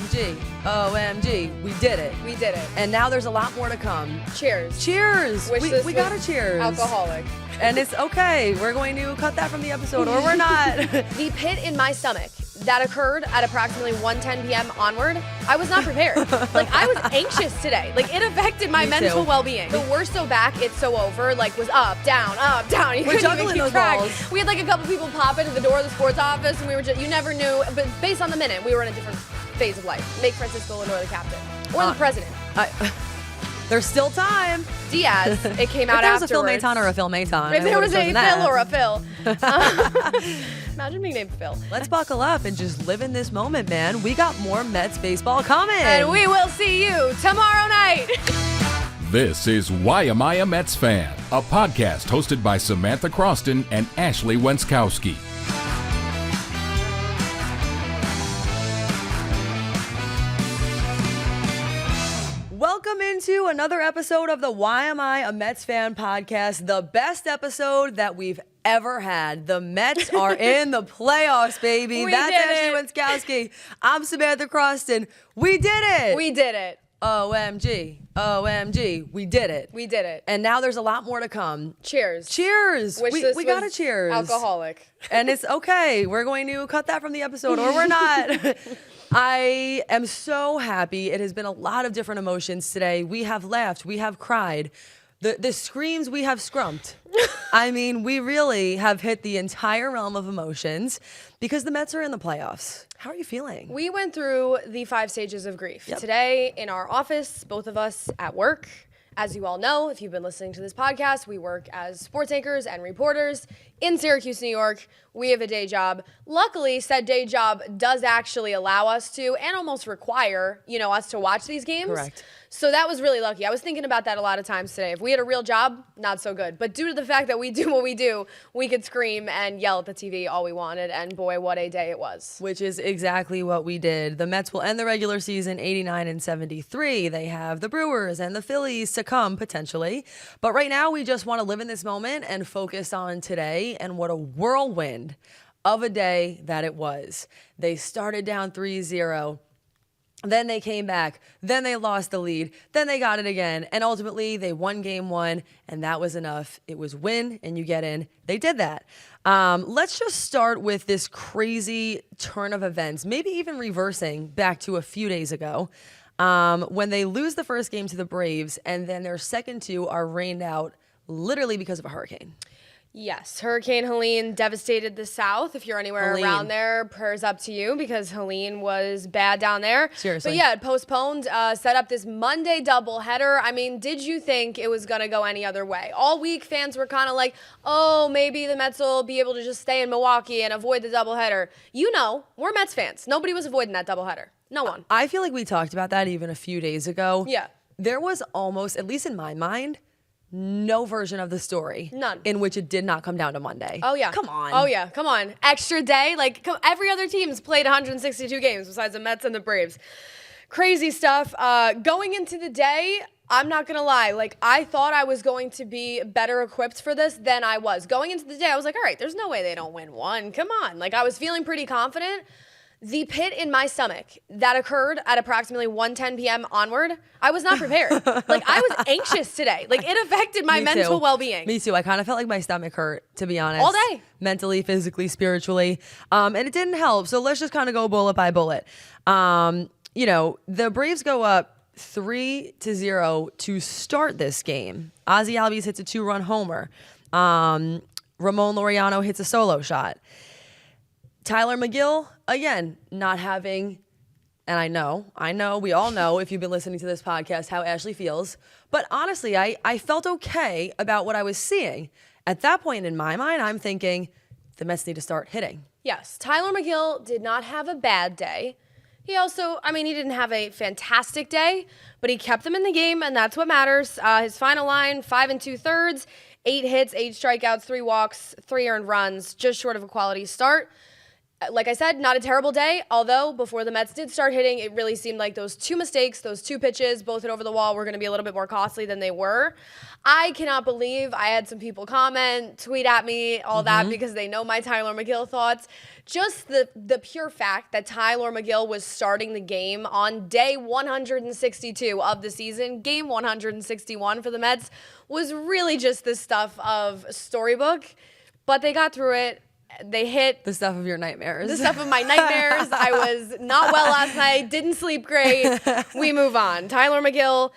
OMG. OMG. We did it. We did it. And now there's a lot more to come. Cheers. Cheers. We got to cheers. Alcoholic. And it's okay. We're going to cut that from the episode, or we're not. The pit in my stomach that occurred at approximately 1:10 p.m. onward, I was not prepared. I was anxious today. It affected my mental well-being. The we're so back, it's so over, was up, down, up, down. You couldn't even keep track. Balls. We had a couple people pop into the door of the sports office, and we were just, you never knew, but based on the minute, we were in a different phase of life. Make Francisco Lindor the captain. Or the president. There's still time. Diaz, it came out afterwards. If there was a Phil Maton or a Phil Maton. If there was a Phil or a Phil. Imagine being named Phil. Let's buckle up and just live in this moment, man. We got more Mets baseball coming. And we will see you tomorrow night. This is Why Am I a Mets Fan? A podcast hosted by Samantha Croston and Ashley Wenskoski. Welcome into another episode of the Why Am I a Mets Fan podcast, the best episode that we've ever had. The Mets are in the playoffs, baby. That's Ashley Wenskoski. I'm Samantha Croston. We did it. We did it. OMG. OMG. We did it. We did it. And now there's a lot more to come. Cheers. Cheers. We got to cheers. Alcoholic. And it's okay. We're going to cut that from the episode, or we're not. I am so happy. It has been a lot of different emotions today. We have laughed. We have cried. The screams, we have scrumped. I mean, we really have hit the entire realm of emotions because the Mets are in the playoffs. How are you feeling? We went through the 5 stages of grief. Yep. Today in our office, both of us at work. As you all know, if you've been listening to this podcast, we work as sports anchors and reporters in Syracuse, New York. We have a day job. Luckily, said day job does actually allow us to, and almost require, us to watch these games. Correct. So that was really lucky. I was thinking about that a lot of times today. If we had a real job, not so good. But due to the fact that we do what we do, we could scream and yell at the TV all we wanted. And boy, what a day it was. Which is exactly what we did. The Mets will end the regular season 89-73. They have the Brewers and the Phillies to come, potentially. But right now, we just want to live in this moment and focus on today. And what a whirlwind of a day that it was. They started down 3-0. Then they came back. Then they lost the lead. Then they got it again. And ultimately, they won game 1, and that was enough. It was win, and you get in. They did that. Let's just start with this crazy turn of events, maybe even reversing back to a few days ago when they lose the first game to the Braves, and then their second 2 are rained out literally because of a hurricane. Yes, Hurricane Helene devastated the South. If you're anywhere around there, prayers up to you because Helene was bad down there. Seriously. But yeah, it postponed, set up this Monday doubleheader. I mean, did you think it was going to go any other way? All week, fans were kind of like, oh, maybe the Mets will be able to just stay in Milwaukee and avoid the doubleheader. We're Mets fans. Nobody was avoiding that doubleheader. No one. I feel like we talked about that even a few days ago. Yeah. There was almost, at least in my mind, no version of the story. None. In which it did not come down to Monday. Oh, yeah. Come on. Oh, yeah. Come on. Extra day. Every other team's played 162 games besides the Mets and the Braves. Crazy stuff. Going into the day, I'm not going to lie. I thought I was going to be better equipped for this than I was. Going into the day, I was like, all right, there's no way they don't win 1. Come on. I was feeling pretty confident. The pit in my stomach that occurred at approximately 1:10 p.m. onward, I was not prepared. I was anxious today. It affected my mental well-being. Me too. I kind of felt like my stomach hurt, to be honest. All day. Mentally, physically, spiritually. And it didn't help. So let's just kind of go bullet by bullet. The Braves go up 3-0 to start this game. Ozzie Albies hits a 2-run homer. Ramon Laureano hits a solo shot. Tyler McGill, again, not having, and I know, we all know if you've been listening to this podcast how Ashley feels, but honestly, I felt okay about what I was seeing. At that point in my mind, I'm thinking the Mets need to start hitting. Yes, Tyler McGill did not have a bad day. He also, he didn't have a fantastic day, but he kept them in the game, and that's what matters. His final line, 5 2/3, 8 hits, 8 strikeouts, 3 walks, 3 earned runs, just short of a quality start. Like I said, not a terrible day, although before the Mets did start hitting, it really seemed like those two mistakes, those two pitches, both hit over the wall, were going to be a little bit more costly than they were. I cannot believe I had some people comment, tweet at me, all that, because they know my Tyler McGill thoughts. Just the pure fact that Tyler McGill was starting the game on day 162 of the season, game 161 for the Mets, was really just the stuff of storybook, but they got through it. They hit The stuff of your nightmares. the stuff of my nightmares. I was not well last night, didn't sleep great. We move on. Tyler McGill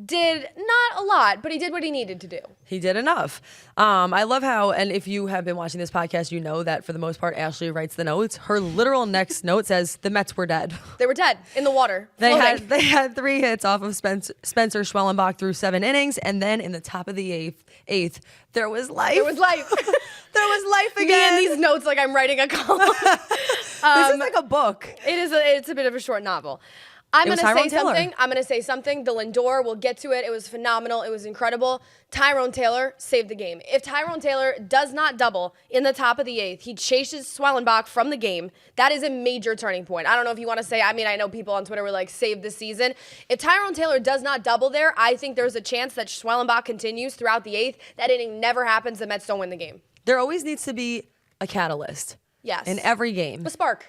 did not a lot, but he did what he needed to do. He did enough. I love how, and if you have been watching this podcast, you know that for the most part, Ashley writes the notes. Her literal next note says the Mets were dead. They were dead in the water. They floating. had 3 hits off of Spencer Schwellenbach through 7 innings, and then in the top of the eighth, there was life. It was life. There was life Me again. and these notes like I'm writing a column. This is like a book. It's a bit of a short novel. I'm It was going to say Tyrone Taylor. something. I'm going to say something. The Lindor, we'll get to it. It was phenomenal. It was incredible. Tyrone Taylor saved the game. If Tyrone Taylor does not double in the top of the 8th, he chases Schwellenbach from the game. That is a major turning point. I don't know if you want to say, I mean, I know people on Twitter were like, save the season. If Tyrone Taylor does not double there, I think there's a chance that Schwellenbach continues throughout the 8th. That inning never happens. The Mets don't win the game. There always needs to be a catalyst. Yes. In every game. A spark.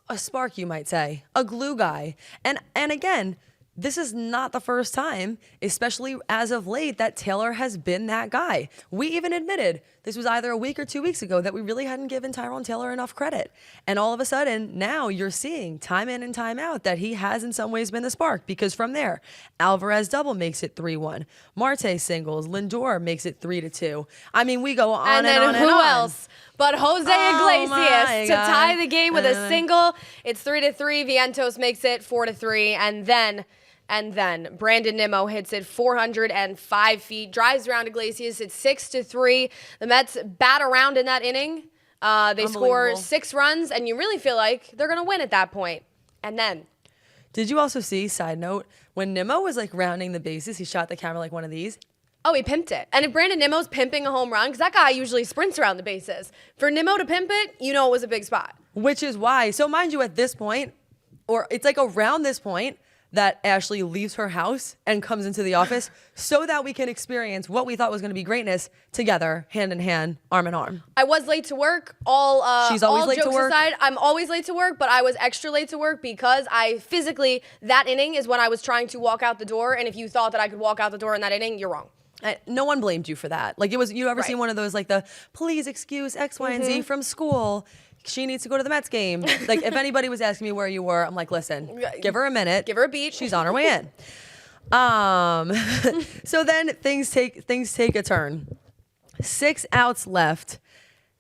A spark, you might say, a glue guy. And again, this is not the first time, especially as of late, that Taylor has been that guy. We even admitted this was either a week or 2 weeks ago that we really hadn't given Tyrone Taylor enough credit. And all of a sudden, now you're seeing time in and time out that he has in some ways been the spark, because from there, Alvarez double makes it 3-1. Marte singles, Lindor makes it 3-2. I mean, we go on and then on and who on. else but Jose my Iglesias to God. tie the game with a single. It's 3-3. Vientos makes it 4-3, and then Brandon Nimmo hits it 405 feet, drives around Iglesias. It's 6-3. The Mets bat around in that inning. They score Unbelievable. 6 runs, and you really feel like they're going to win at that point. And then Did you also see, side note, when Nimmo was like rounding the bases, he shot the camera like one of these? oh, he pimped it. And if Brandon Nimmo's pimping a home run, because that guy usually sprints around the bases, for Nimmo to pimp it, you know it was a big spot. Which is why, so mind you, at this point, or it's like around this point, that Ashley leaves her house and comes into the office so that we can experience what we thought was going to be greatness together, hand in hand, arm in arm. I was late to work. She's always all late to jokes work. aside, I'm always late to work, but I was extra late to work because I physically, that inning is when I was trying to walk out the door. And if you thought that I could walk out the door in that inning, you're wrong. No one blamed you for that. Like, it was, you ever Right. seen one of those, like the please excuse X, Y, and Z from school? She needs to go to the Mets game. Like, if anybody was asking me where you were, I'm like, listen, give her a minute. Give her a beat. She's on her way in. So then things take a turn. 6 outs left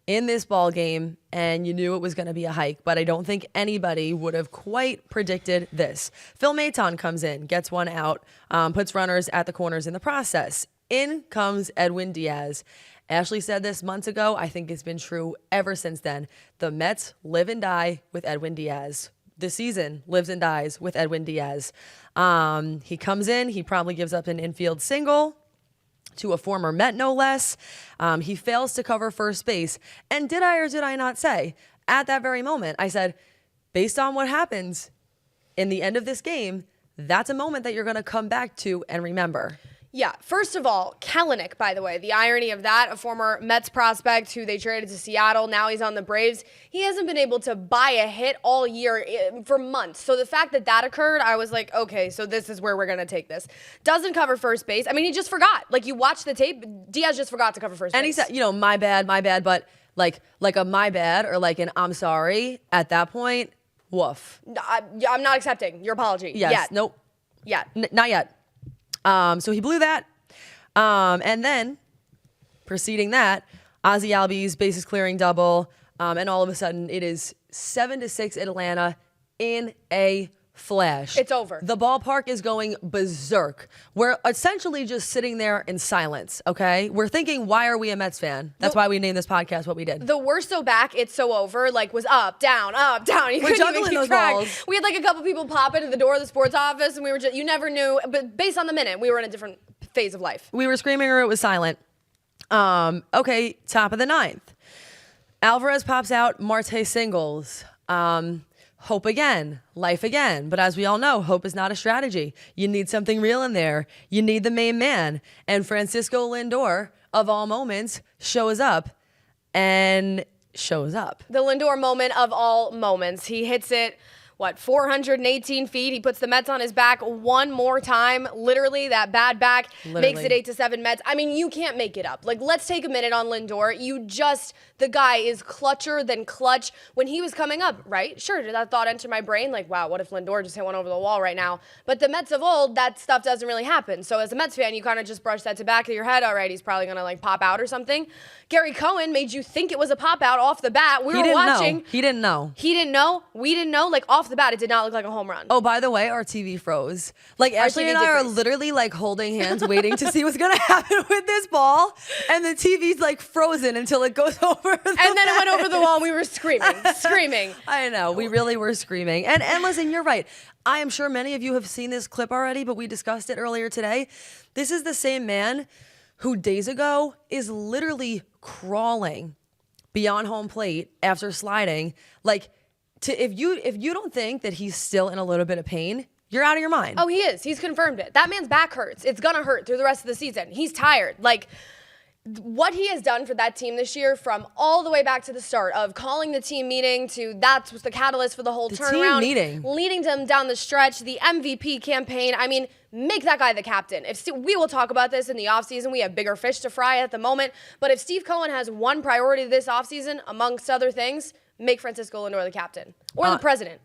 in this ball game, and you knew it was going to be a hike, but I don't think anybody would have quite predicted this. Phil Maton comes in, gets 1 out, puts runners at the corners in the process. In comes Edwin Diaz. Ashley said this months ago. I think it's been true ever since then. The Mets live and die with Edwin Diaz. The season lives and dies with Edwin Diaz. He comes in. He probably gives up an infield single to a former Met, no less. He fails to cover first base. And did I or did I not say, at that very moment, I said, based on what happens in the end of this game, that's a moment that you're going to come back to and remember. Yeah, first of all, Kalanick, by the way, the irony of that, a former Mets prospect who they traded to Seattle, now he's on the Braves. He hasn't been able to buy a hit all year for months. So the fact that that occurred, I was like, okay, so this is where we're going to take this. Doesn't cover first base. I mean, he just forgot. Like, you watch the tape, Diaz just forgot to cover first base. And he said, my bad, but like a my bad or like an I'm sorry at that point, woof. I'm not accepting your apology. Yes, Yet. nope. Yeah. Not yet. So he blew that. And then, preceding that, Ozzie Albies bases clearing double. And all of a sudden, it is 7-6 in Atlanta in a flash. It's over. The ballpark is going berserk. We're essentially just sitting there in silence, okay? We're thinking, why are we a Mets fan? That's why we named this podcast what we did. The we're so back, it's so over, like, was up, down, up, down. You We're couldn't even juggling keep those track. balls. We had like a couple people pop into the door of the sports office, and we were just, you never knew, but based on the minute, we were in a different phase of life. We were screaming or it was silent. Okay, top of the 9th. Alvarez pops out, Marte singles. Hope again, life again. But as we all know, hope is not a strategy. You need something real in there. You need the main man. And Francisco Lindor, of all moments, shows up. The Lindor moment of all moments. He hits it, 418 feet. He puts the Mets on his back one more time. Literally, that bad back makes it 8-7 Mets. I mean, you can't make it up. Like, let's take a minute on Lindor. The guy is clutcher than clutch. When he was coming up, right? Sure, did that thought enter my brain? Like, wow, what if Lindor just hit one over the wall right now? But the Mets of old, that stuff doesn't really happen. So as a Mets fan, you kind of just brush that to the back of your head. All right, he's probably going to, like, pop out or something. Gary Cohen made you think it was a pop out off the bat. We were watching. He didn't know. He didn't know. We didn't know. Like, off the bat, it did not look like a home run. Oh, by the way, our TV froze. Like, Ashley and I are literally, like, holding hands, waiting to see what's going to happen with this ball. And the TV's, like, frozen until it goes over. And then it went over the wall and we were screaming. I know. We really were screaming. And listen, you're right. I am sure many of you have seen this clip already, but we discussed it earlier today. This is the same man who days ago is literally crawling beyond home plate after sliding. Like, if you don't think that he's still in a little bit of pain, you're out of your mind. Oh, he is. He's confirmed it. That man's back hurts. It's gonna hurt through the rest of the season. He's tired. Like, what he has done for that team this year, from all the way back to the start of calling the team meeting to that was the catalyst for the whole turnaround, team meeting, leading them down the stretch, the MVP campaign. I mean, make that guy the captain. We will talk about this in the offseason. We have bigger fish to fry at the moment. But if Steve Cohen has one priority this offseason, amongst other things, make Francisco Lindor the captain or the president.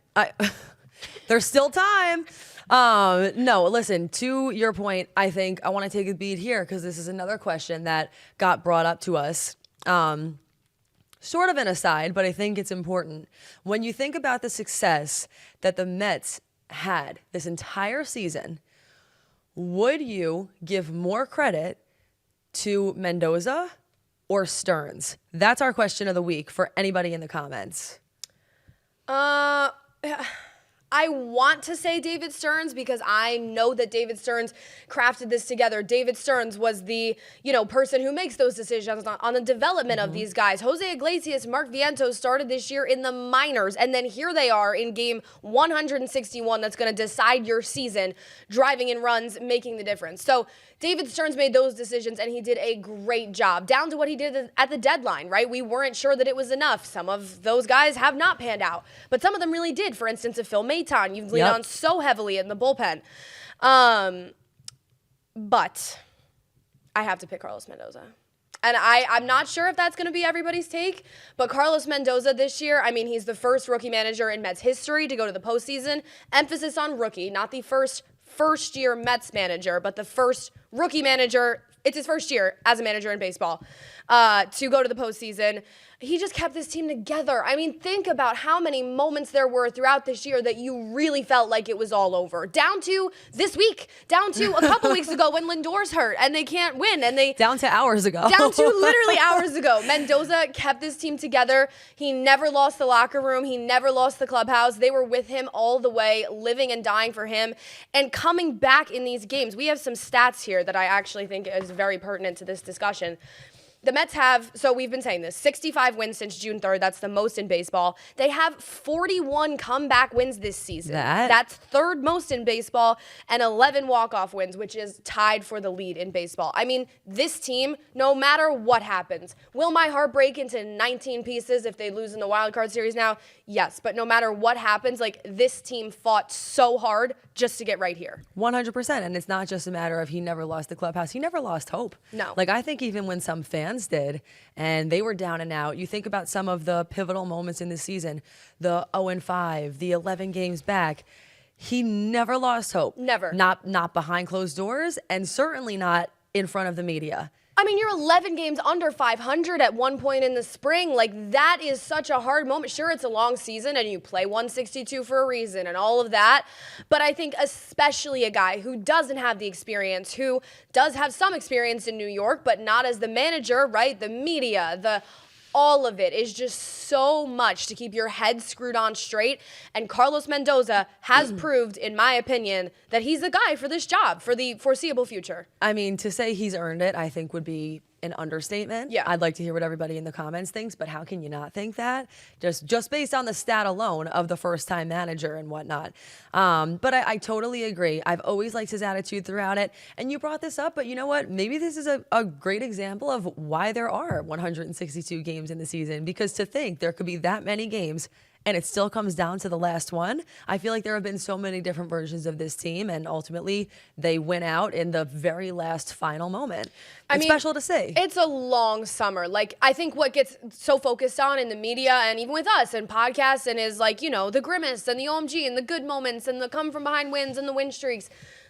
There's still time. No, listen, to your point, I think I want to take a beat here because this is another question that got brought up to us. Sort of an aside, but I think it's important. When you think about the success that the Mets had this entire season, would you give more credit to Mendoza or Stearns? That's our question of the week for anybody in the comments. I want to say David Stearns because I know that David Stearns crafted this together. David Stearns was the, person who makes those decisions on the development of these guys. Jose Iglesias, Mark Vientos started this year in the minors, and then here they are in game 161 that's going to decide your season, driving in runs, making the difference. So David Stearns made those decisions, and he did a great job, down to what he did at the deadline, right? We weren't sure that it was enough. Some of those guys have not panned out, but some of them really did. For instance, Phil Maton, you've leaned on so heavily in the bullpen. But I have to pick Carlos Mendoza. And I'm not sure if that's going to be everybody's take, but Carlos Mendoza this year, I mean, he's the first rookie manager in Mets history to go to the postseason. Emphasis on rookie, not the first-year Mets manager, but the first rookie manager. It's his first year as a manager in baseball to go to the postseason. He just kept this team together. I mean, think about how many moments there were throughout this year that you really felt like it was all over. Down to this week, down to a couple weeks ago when Lindor's hurt and they can't win. Down to hours ago. Down to literally hours ago. Mendoza kept this team together. He never lost the locker room. He never lost the clubhouse. They were with him all the way, living and dying for him. And coming back in these games, we have some stats here that I actually think is very pertinent to this discussion. The Mets have, so we've been saying this, 65 wins since June 3rd. That's the most in baseball. They have 41 comeback wins this season. That's third most in baseball, and 11 walk-off wins, which is tied for the lead in baseball. I mean, this team, no matter what happens, will my heart break into 19 pieces if they lose in the wild card series now? Yes, but no matter what happens, like, this team fought so hard just to get right here. 100%, and it's not just a matter of he never lost the clubhouse. He never lost hope. No. Like, I think even when some fans did, and they were down and out. You think about some of the pivotal moments in the season, the 0-5, the 11 games back. He never lost hope. Never. Not behind closed doors, and certainly not in front of the media. I mean, you're 11 games under 500 at one point in the spring. Like, that is such a hard moment. Sure, it's a long season and you play 162 for a reason and all of that. But I think especially a guy who doesn't have the experience, who does have some experience in New York, but not as the manager, right? The media, all of it is just so much to keep your head screwed on straight. And Carlos Mendoza has proved, in my opinion, that he's the guy for this job for the foreseeable future. I mean, to say he's earned it, I think would be an understatement. Yeah. I'd like to hear what everybody in the comments thinks, but how can you not think that? Just based on the stat alone of the first-time manager and whatnot. But I totally agree. I've always liked his attitude throughout it. And you brought this up, but you know what? Maybe this is a great example of why there are 162 games in the season, because to think there could be that many games and it still comes down to the last one. I feel like there have been so many different versions of this team, and ultimately they win out in the very last final moment. It's special to see. It's a long summer. Like, I think what gets so focused on in the media and even with us and podcasts and is like, you know, the grimace and the OMG and the good moments and the come from behind wins and the win streaks.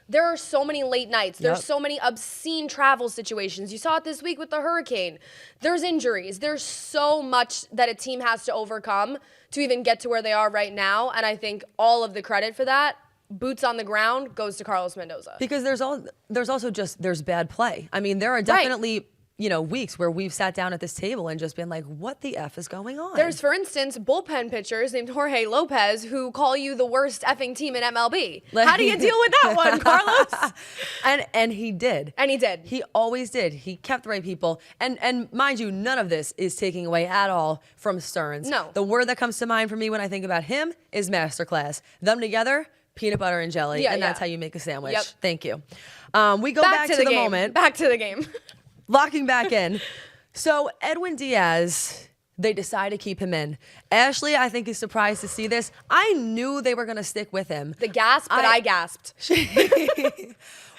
There are so many late nights. There's so many obscene travel situations. You saw it this week with the hurricane. There's injuries. There's so much that a team has to overcome to even get to where they are right now. And I think all of the credit for that, boots on the ground, goes to Carlos Mendoza. Because there's also just bad play. I mean, there are definitely weeks where we've sat down at this table and just been like, what the F is going on? There's, for instance, bullpen pitchers named Jorge Lopez who call you the worst effing team in MLB. How do you deal with that one, Carlos? And he did. And he did. He always did. He kept the right people. And mind you, none of this is taking away at all from Stearns. No. The word that comes to mind for me when I think about him is masterclass. Them together, peanut butter and jelly, and that's how you make a sandwich. Yep. Thank you. We go back to the game. moment. Back to the game. Locking back in. So Edwin Diaz, they decide to keep him in. Ashley, I think, is surprised to see this. I knew they were going to stick with him. The gasp, but I gasped.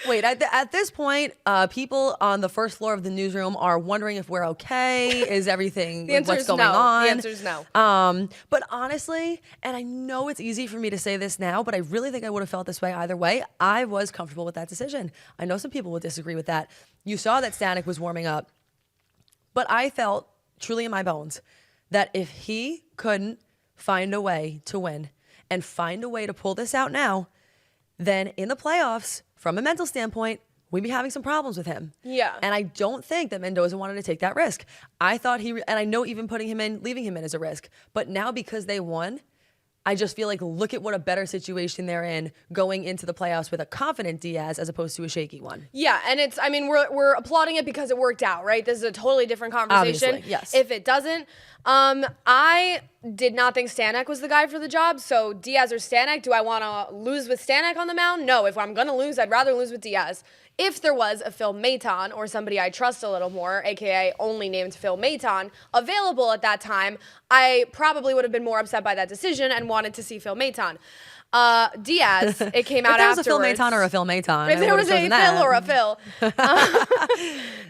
Wait, at this point, people on the first floor of the newsroom are wondering if we're okay. Is everything what's going on? The answer is no. But honestly, and I know it's easy for me to say this now, but I really think I would have felt this way either way. I was comfortable with that decision. I know some people would disagree with that. You saw that Stanek was warming up, but I felt truly in my bones that if he couldn't find a way to win and find a way to pull this out now, then in the playoffs, from a mental standpoint, we'd be having some problems with him. Yeah. And I don't think that Mendoza wanted to take that risk. I thought and I know even putting him in, leaving him in is a risk. But now because they won, I just feel like look at what a better situation they're in going into the playoffs with a confident Diaz as opposed to a shaky one. Yeah, and we're applauding it because it worked out, right? This is a totally different conversation. Obviously, yes. If it doesn't, I did not think Stanek was the guy for the job. So Diaz or Stanek, do I want to lose with Stanek on the mound? No, if I'm going to lose, I'd rather lose with Diaz. If there was a Phil Maton or somebody I trust a little more, aka only named Phil Maton, available at that time, I probably would have been more upset by that decision and wanted to see Phil Maton. Diaz, it came out afterwards. If there was a Phil Maton or a Phil Maton, if there was a Phil or a Phil.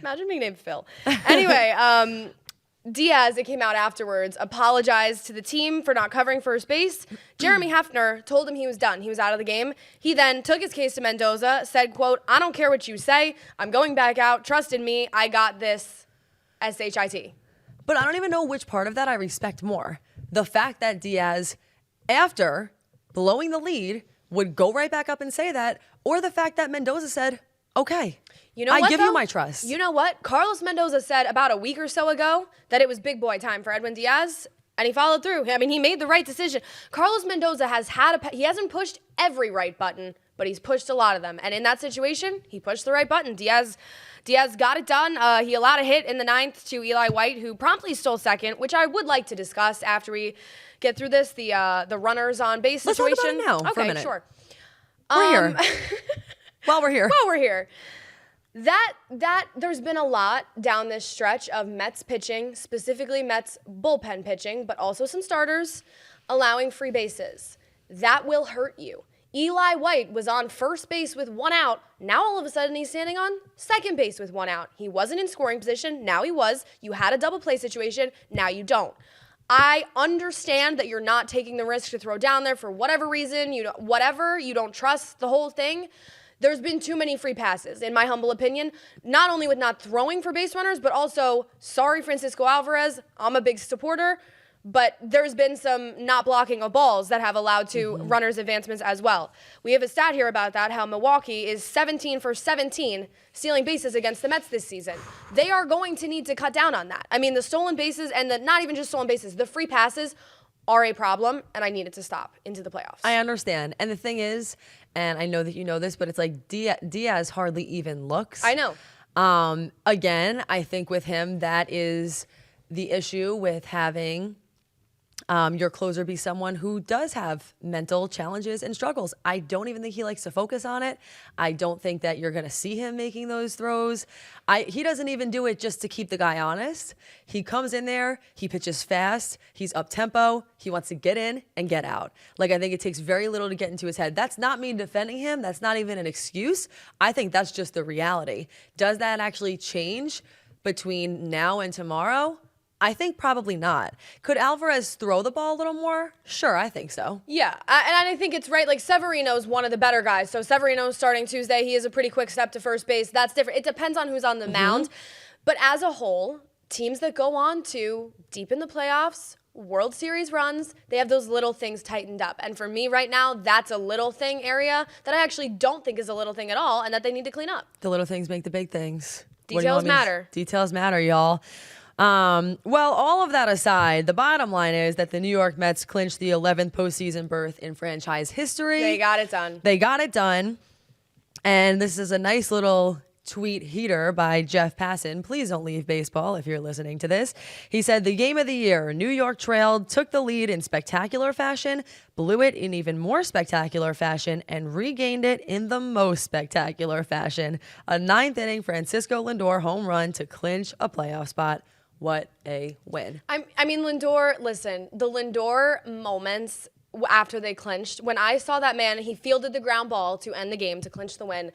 Imagine being named Phil. Anyway, Diaz, it came out afterwards, apologized to the team for not covering first base. Jeremy Hefner told him he was done. He was out of the game. He then took his case to Mendoza, said, quote, I don't care what you say. I'm going back out. Trust in me. I got this. SHIT. But I don't even know which part of that I respect more. The fact that Diaz, after blowing the lead, would go right back up and say that, or the fact that Mendoza said, okay. You know I what, give though? you my trust. You know what? Carlos Mendoza said about a week or so ago that it was big boy time for Edwin Diaz, and he followed through. I mean, he made the right decision. Carlos Mendoza he hasn't pushed every right button, but he's pushed a lot of them. And in that situation, he pushed the right button. Diaz got it done. He allowed a hit in the ninth to Eli White, who promptly stole second, which I would like to discuss after we get through this, the runners on base situation. Let's talk about it now for a minute. Sure. We're here. While we're here. That there's been a lot down this stretch of Mets pitching, specifically Mets bullpen pitching, but also some starters allowing free bases. That will hurt you. Eli White was on first base with one out. Now all of a sudden he's standing on second base with one out. He wasn't in scoring position. Now he was. You had a double play situation. Now you don't. I understand that you're not taking the risk to throw down there for whatever reason. You don't trust the whole thing. There's been too many free passes, in my humble opinion, not only with not throwing for base runners, but also, sorry, Francisco Alvarez, I'm a big supporter, but there's been some not blocking of balls that have allowed to runners advancements as well. We have a stat here about that, how Milwaukee is 17 for 17 stealing bases against the Mets this season. They are going to need to cut down on that. I mean, the stolen bases and not even just stolen bases, the free passes are a problem, and I need it to stop into the playoffs. I understand. And the thing is, and I know that you know this, but it's like Diaz hardly even looks. I know. Again, I think with him, that is the issue with having your closer be someone who does have mental challenges and struggles. I don't even think he likes to focus on it. I don't think that you're going to see him making those throws. He doesn't even do it just to keep the guy honest. He comes in there, he pitches fast, he's up tempo, he wants to get in and get out. Like, I think it takes very little to get into his head. That's not me defending him. That's not even an excuse. I think that's just the reality. Does that actually change between now and tomorrow? I think probably not. Could Alvarez throw the ball a little more? Sure, I think so. Yeah, and I think it's right. Like, Severino's one of the better guys. So Severino's starting Tuesday. He has a pretty quick step to first base. That's different. It depends on who's on the mound. But as a whole, teams that go on to deep in the playoffs, World Series runs, they have those little things tightened up. And for me right now, that's a little thing area that I actually don't think is a little thing at all and that they need to clean up. The little things make the big things. Details matter. Details matter, y'all. Well, all of that aside, the bottom line is that the New York Mets clinched the 11th postseason berth in franchise history. They got it done. They got it done. And this is a nice little tweet heater by Jeff Passan. Please don't leave baseball if you're listening to this. He said, the game of the year, New York trailed, took the lead in spectacular fashion, blew it in even more spectacular fashion, and regained it in the most spectacular fashion. A ninth inning Francisco Lindor home run to clinch a playoff spot. What a win. I mean, Lindor, listen, the Lindor moments after they clinched, when I saw that man, he fielded the ground ball to end the game, to clinch the win.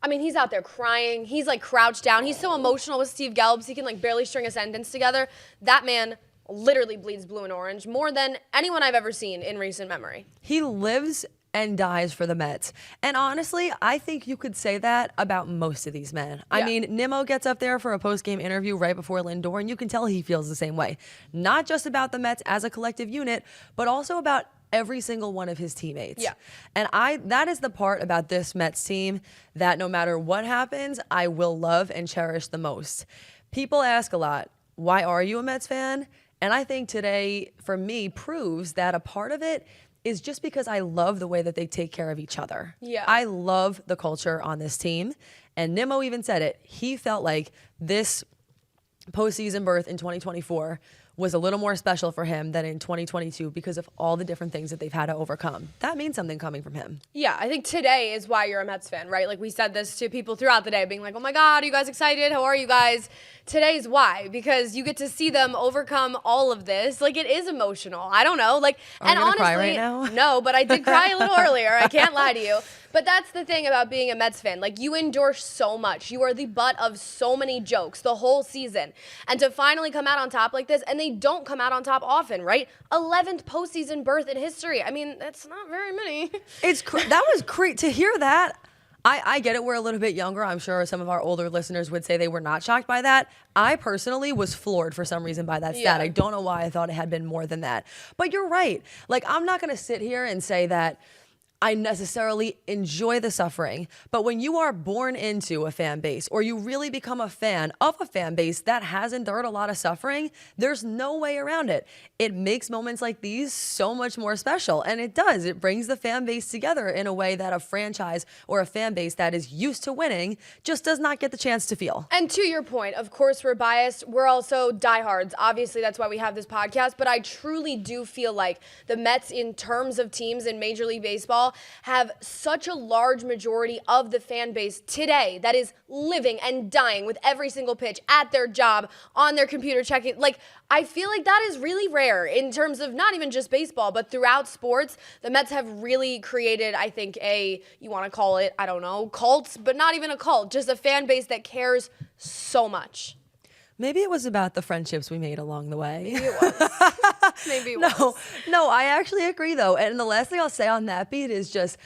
I mean, he's out there crying. He's like crouched down. He's so emotional with Steve Gelbs. He can like barely string a sentence together. That man literally bleeds blue and orange more than anyone I've ever seen in recent memory. He lives and dies for the Mets. And honestly, I think you could say that about most of these men. I mean, Nimmo gets up there for a post-game interview right before Lindor, and you can tell he feels the same way. Not just about the Mets as a collective unit, but also about every single one of his teammates. Yeah. And that is the part about this Mets team that no matter what happens, I will love and cherish the most. People ask a lot, why are you a Mets fan? And I think today, for me, proves that a part of it is just because I love the way that they take care of each other. Yeah. I love the culture on this team. And Nimmo even said it. He felt like this postseason berth in 2024 was a little more special for him than in 2022 because of all the different things that they've had to overcome. That means something coming from him. Yeah, I think today is why you're a Mets fan, right? Like, we said this to people throughout the day, being like, oh my God, are you guys excited? How are you guys? Today's why, because you get to see them overcome all of this. Like, it is emotional. I don't know. Like, Are and you gonna honestly, cry right now? No, but I did cry a little earlier. I can't lie to you. But that's the thing about being a Mets fan. Like, you endure so much. You are the butt of so many jokes the whole season. And to finally come out on top like this, and they don't come out on top often, right? 11th postseason berth in history. I mean, that's not very many. That was great to hear that. I get it. We're a little bit younger. I'm sure some of our older listeners would say they were not shocked by that. I personally was floored for some reason by that stat. Yeah. I don't know why I thought it had been more than that. But you're right. Like, I'm not going to sit here and say that I necessarily enjoy the suffering, but when you are born into a fan base or you really become a fan of a fan base that has endured a lot of suffering, there's no way around it. It makes moments like these so much more special, and it does. It brings the fan base together in a way that a franchise or a fan base that is used to winning just does not get the chance to feel. And to your point, of course, we're biased. We're also diehards. Obviously, that's why we have this podcast, but I truly do feel like the Mets, in terms of teams in Major League Baseball, have such a large majority of the fan base today that is living and dying with every single pitch at their job, on their computer checking. Like, I feel like that is really rare in terms of not even just baseball, but throughout sports. The Mets have really created, I think, you want to call it, I don't know, cult, but not even a cult, just a fan base that cares so much. Maybe it was about the friendships we made along the way. Maybe it was. Maybe it was. No, I actually agree, though. And the last thing I'll say on that beat is just,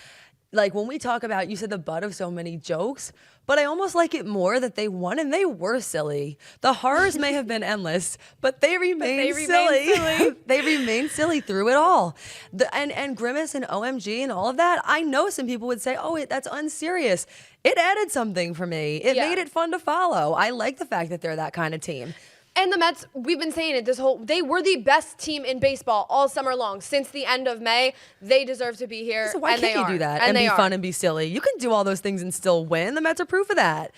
like, when we talk about, you said the butt of so many jokes, but I almost like it more that they won and they were silly. The horrors may have been endless, but they remained silly. They remained silly through it all. And Grimace and OMG and all of that, I know some people would say, oh, that's unserious. It added something for me. It made it fun to follow. I like the fact that they're that kind of team. And the Mets, we've been saying it they were the best team in baseball all summer long. Since the end of May, they deserve to be here. So why can't you do that and be fun and be silly? You can do all those things and still win. The Mets are proof of that.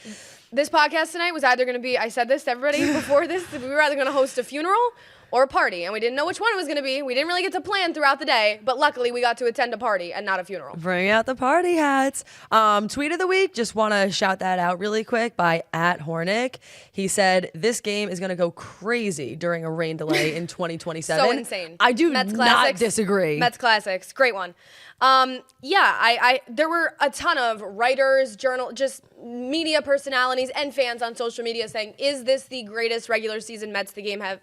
This podcast tonight was either going to be, I said this to everybody before this, we were either going to host a funeral or a party, and we didn't know which one it was going to be. We didn't really get to plan throughout the day, but luckily we got to attend a party and not a funeral. Bring out the party hats. Tweet of the week, just want to shout that out really quick by @Hornick. He said, this game is going to go crazy during a rain delay in 2027. So insane. I do Mets not Classics. disagree. Mets Classics, great one. There were a ton of writers, just media personalities and fans on social media saying, is this the greatest regular season Mets the game have?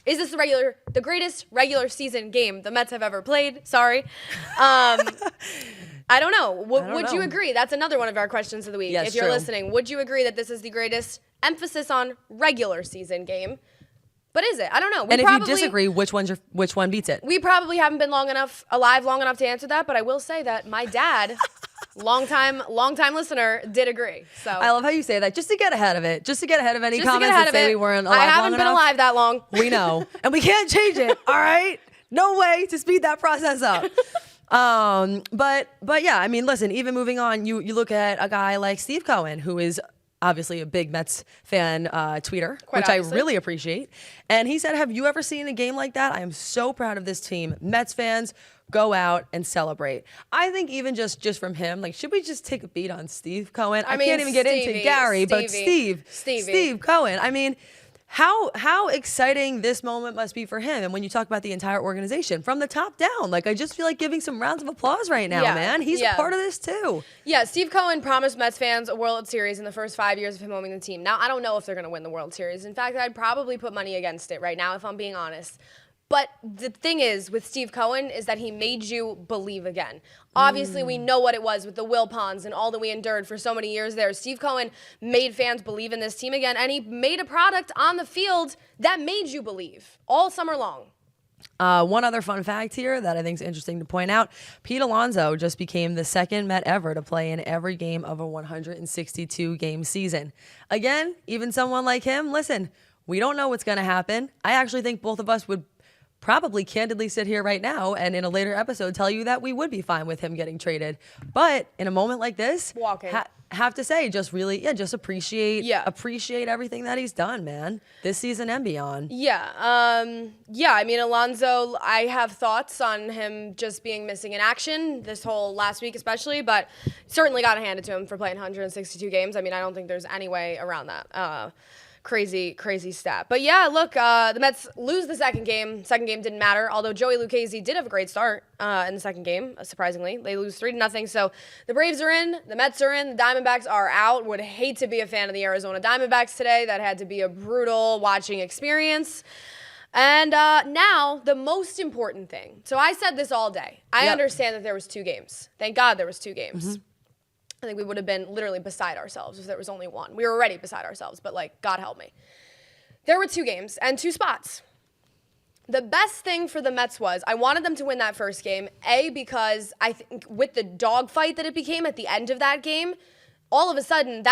Is this the greatest regular season game the Mets have ever played? Sorry. I don't know. Would you agree? That's another one of our questions of the week. Yes, if you're true. listening, would you agree that this is the greatest emphasis on regular season game? But is it? I don't know. And if you disagree, which one beats it? We probably haven't been alive long enough to answer that, but I will say that my dad, long-time listener, did agree. So I love how you say that, just to get ahead of it, just to get ahead of any just to comments get ahead that of say it, we weren't alive I haven't long been enough. alive that long. We know, and we can't change it. All right, no way to speed that process up. But yeah, I mean, listen. Even moving on, you look at a guy like Steve Cohen, who is obviously a big Mets fan tweeter, Quite which obviously. I really appreciate. And he said, have you ever seen a game like that? I am so proud of this team. Mets fans, go out and celebrate. I think even just from him, like, should we just take a beat on Steve Cohen? I mean, can't even get into Stevie, Gary, but Stevie. Steve Cohen. I mean, how exciting this moment must be for him. And when you talk about the entire organization from the top down, like, I just feel like giving some rounds of applause right now, Yeah, man. He's yeah. a part of this too. Yeah, Steve Cohen promised Mets fans a World Series in the first 5 years of him owning the team. Now, I don't know if they're going to win the World Series. In fact, I'd probably put money against it right now, if I'm being honest. But the thing is, with Steve Cohen, is that he made you believe again. Obviously, we know what it was with the Wilpons and all that we endured for so many years there. Steve Cohen made fans believe in this team again, and he made a product on the field that made you believe all summer long. One other fun fact here that I think is interesting to point out, Pete Alonso just became the second Met ever to play in every game of a 162-game season. Again, even someone like him, listen, we don't know what's going to happen. I actually think both of us would probably candidly sit here right now and in a later episode tell you that we would be fine with him getting traded. But in a moment like this, Walking. have to say, just really, just appreciate Yeah. everything that he's done, man, this season and beyond. Yeah, I mean, Alonso, I have thoughts on him just being missing in action this whole last week especially, but certainly got to hand it to him for playing 162 games. I mean, I don't think there's any way around that. Crazy stat. But yeah, look, the Mets lose the second game. Second game didn't matter, although Joey Lucchesi did have a great start in the second game, surprisingly. They lose 3-0. So the Braves are in, the Mets are in, the Diamondbacks are out. Would hate to be a fan of the Arizona Diamondbacks today. That had to be a brutal watching experience. And now, the most important thing. So I said this all day. I understand that there was 2 games. Thank God there was 2 games. I think we would have been literally beside ourselves if there was only one. We were already beside ourselves, but, like, God help me. There were 2 games and 2 spots. The best thing for the Mets was I wanted them to win that first game, because I think with the dogfight that it became at the end of that game, all of a sudden,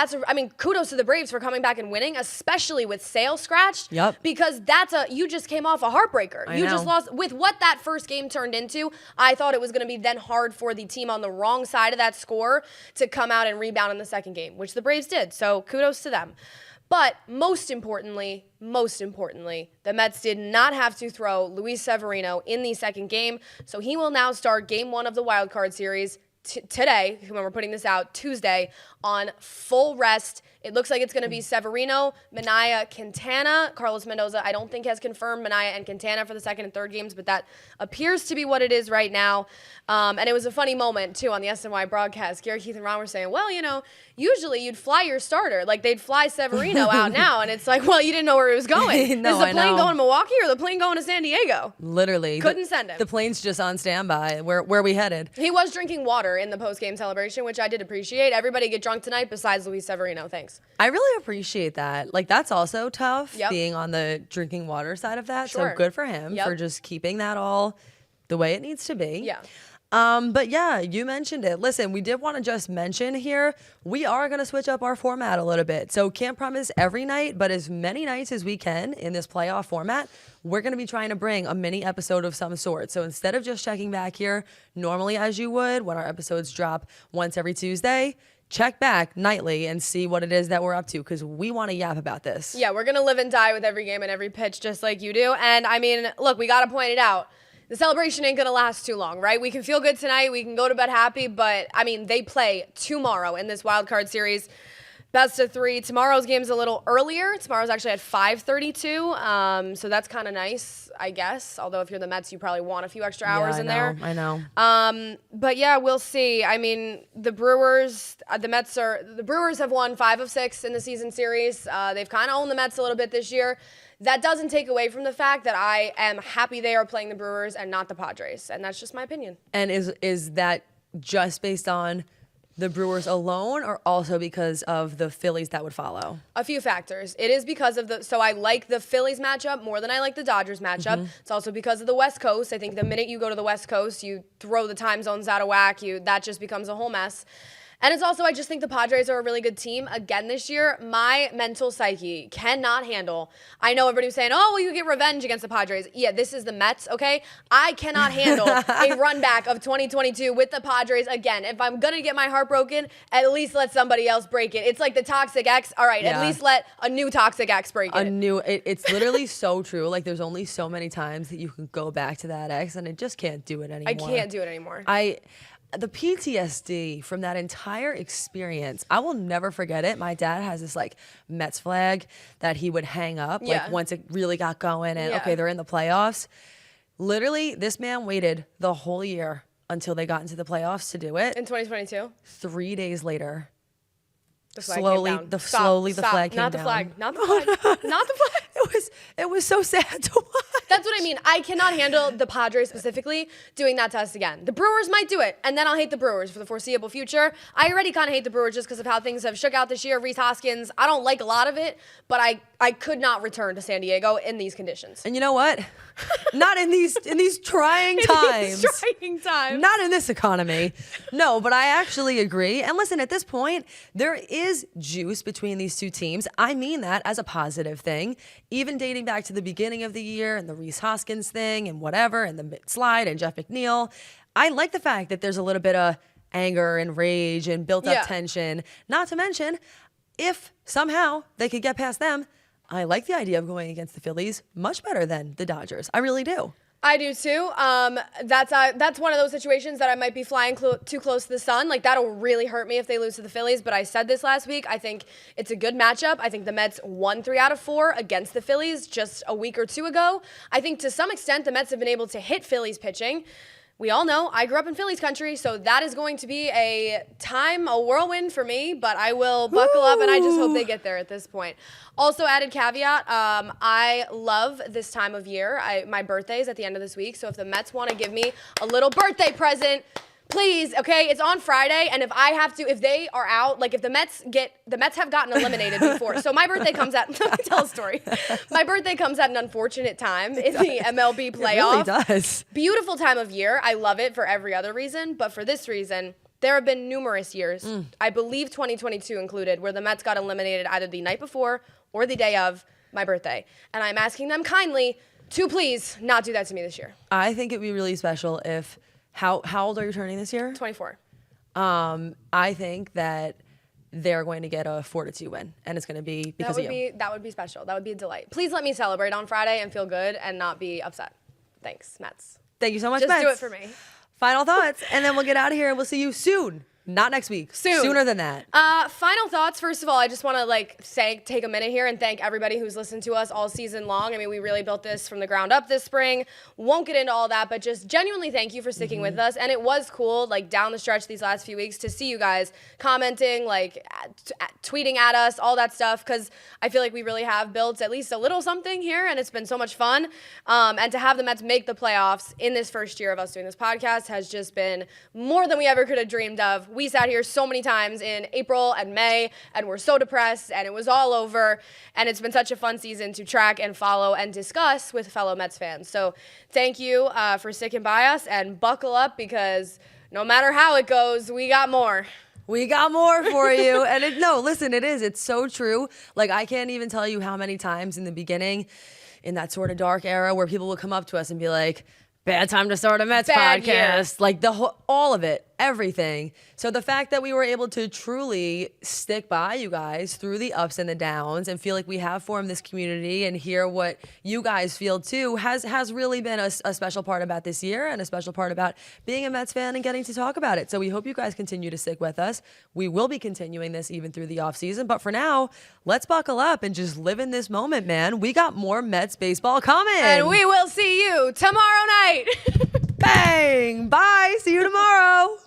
kudos to the Braves for coming back and winning, especially with Sale scratched. Yep. Because you just came off a heartbreaker. I You know. just lost. With what that first game turned into, I thought it was going to be then hard for the team on the wrong side of that score to come out and rebound in the second game, which the Braves did. So kudos to them. But most importantly, the Mets did not have to throw Luis Severino in the second game. So he will now start game 1 of the wild card series today, when we're putting this out, Tuesday, on full rest. It looks like it's going to be Severino, Minaya, Quintana. Carlos Mendoza, I don't think, has confirmed Minaya and Quintana for the second and third games, but that appears to be what it is right now. And it was a funny moment, too, on the SNY broadcast. Gary, Keith, and Ron were saying, well, usually you'd fly your starter. Like, they'd fly Severino out now. And it's like, well, you didn't know where he was going. No, Is the I plane know. going to Milwaukee or the plane going to San Diego? Literally. Couldn't send him. The plane's just on standby. Where we headed? He was drinking water in the post-game celebration, which I did appreciate. Everybody get drunk tonight besides Luis Severino. Thanks. I really appreciate that. Like, that's also tough, Yep. being on the drinking water side of that. Sure. So good for him Yep. for just keeping that all the way it needs to be. Yeah. But yeah, you mentioned it. Listen, we did want to just mention here, we are going to switch up our format a little bit. So can't promise every night, but as many nights as we can in this playoff format, we're going to be trying to bring a mini episode of some sort. So instead of just checking back here normally as you would when our episodes drop once every Tuesday, check back nightly and see what it is that we're up to, because we want to yap about this. Yeah, we're going to live and die with every game and every pitch just like you do. And I mean, look, we got to point it out. The celebration ain't going to last too long, right? We can feel good tonight. We can go to bed happy. But, I mean, they play tomorrow in this wild card series. Best of 3. Tomorrow's game's a little earlier. Tomorrow's actually at 5:32. So that's kind of nice, I guess. Although if you're the Mets, you probably want a few extra hours in there. I know. But yeah, we'll see. I mean, the Brewers have won 5 of 6 in the season series. They've kind of owned the Mets a little bit this year. That doesn't take away from the fact that I am happy they are playing the Brewers and not the Padres. And that's just my opinion. And is that just based on the Brewers alone, or also because of the Phillies that would follow? A few factors. It is because of so I like the Phillies matchup more than I like the Dodgers matchup. It's also because of the West Coast. I think the minute you go to the West Coast, you throw the time zones out of whack. That just becomes a whole mess. And it's also, I just think the Padres are a really good team. Again, this year, my mental psyche cannot handle. I know everybody was saying, oh, well, you get revenge against the Padres. Yeah, this is the Mets, okay? I cannot handle a run back of 2022 with the Padres again. If I'm going to get my heart broken, at least let somebody else break it. It's like the Toxic X. All right, at least let a new Toxic X break it. It's literally so true. Like, there's only so many times that you can go back to that X, and it just can't do it anymore. I can't do it anymore. The PTSD from that entire experience, I will never forget it. My dad has this like Mets flag that he would hang up like once it really got going and okay, they're in the playoffs. Literally, this man waited the whole year until they got into the playoffs to do it. In 2022? 3 days later, the flag came down. the flag came down. Not the flag. Not the flag. Not the flag. It was so sad to watch. That's what I mean. I cannot handle the Padres specifically doing that to us again. The Brewers might do it, and then I'll hate the Brewers for the foreseeable future. I already kind of hate the Brewers just because of how things have shook out this year. Rhys Hoskins, I don't like a lot of it, but I could not return to San Diego in these conditions. And you know what? Not in these trying times. Trying times. Not in this economy. No, but I actually agree. And listen, at this point, there is juice between these two teams. I mean that as a positive thing. Even dating back to the beginning of the year and the Rhys Hoskins thing and whatever, and the mid slide and Jeff McNeil, I like the fact that there's a little bit of anger and rage and built up tension. Not to mention, if somehow they could get past them, I like the idea of going against the Phillies much better than the Dodgers. I really do. I do too. That's one of those situations that I might be flying too close to the sun. Like, that'll really hurt me if they lose to the Phillies. But I said this last week. I think it's a good matchup. I think the Mets won 3 out of 4 against the Phillies just a week or two ago. I think to some extent the Mets have been able to hit Phillies pitching. We all know I grew up in Phillies country, so that is going to be a whirlwind for me, but I will buckle up, and I just hope they get there at this point. Also, added caveat, I love this time of year. My birthday is at the end of this week, so if the Mets want to give me a little birthday present, please, okay? It's on Friday, and if they are out, like if the Mets have gotten eliminated before. So my birthday comes let me tell a story. My birthday comes at an unfortunate time in the MLB playoff. It really does. Beautiful time of year. I love it for every other reason, but for this reason, there have been numerous years, I believe 2022 included, where the Mets got eliminated either the night before or the day of my birthday. And I'm asking them kindly to please not do that to me this year. I think it'd be really special if How old are you turning this year? 24. I think that they're going to get a 4-2 win, and it's going to be because of you. That would be special. That would be a delight. Please let me celebrate on Friday and feel good and not be upset. Thanks, Mets. Thank you so much, Just Mets. do it for me. Final thoughts, and then we'll get out of here, and we'll see you soon. Not next week. Soon. Sooner than that. Final thoughts. First of all, I just want to take a minute here and thank everybody who's listened to us all season long. I mean, we really built this from the ground up this spring. Won't get into all that, but just genuinely thank you for sticking with us. And it was cool, like down the stretch these last few weeks, to see you guys commenting, like tweeting at us, all that stuff, because I feel like we really have built at least a little something here, and it's been so much fun. And to have the Mets make the playoffs in this first year of us doing this podcast has just been more than we ever could have dreamed of. We sat here so many times in April and May, and we're so depressed, and it was all over, and it's been such a fun season to track and follow and discuss with fellow Mets fans. So thank you for sticking by us, and buckle up, because no matter how it goes, we got more. We got more for you. And it's so true. Like, I can't even tell you how many times in the beginning, in that sort of dark era, where people would come up to us and be like, bad time to start a Mets podcast. Year. Like all of it. everything. So the fact that we were able to truly stick by you guys through the ups and the downs and feel like we have formed this community and hear what you guys feel too has really been a special part about this year and a special part about being a Mets fan and getting to talk about it. So we hope you guys continue to stick with us. We will be continuing this even through the offseason. But for now, let's buckle up and just live in this moment, man. We got more Mets baseball coming. And we will see you tomorrow night. Bang! Bye! See you tomorrow!